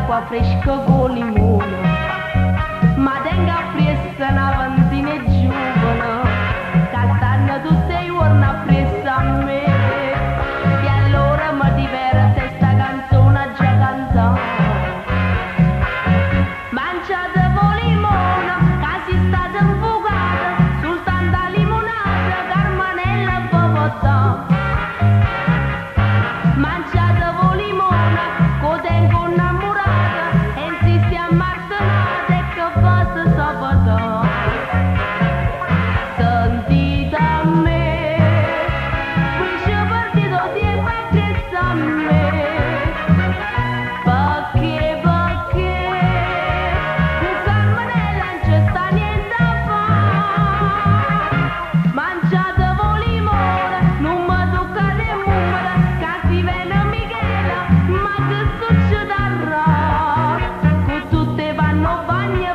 l'acqua fresca con limone, ma tenga pressa una ventina e giovane, che stanno tutte i giorni appresso a me, e allora mi diverte sta canzone già cantata. Mangiate voi limone, che si state infugate, soltanto a limonata, Carmanella e Bogotà. Mangiate voi limone, che tengo innamorata, e insisti a martenate, e che fate sabato. Sentite a me, qui c'è partito tempo e cresta a me, perché con Carmanella non c'è sta niente a fare. Mangiate voi limone, non mi toccate mura, che si viene Michela, ma che succederà? Con tutte vanno bagno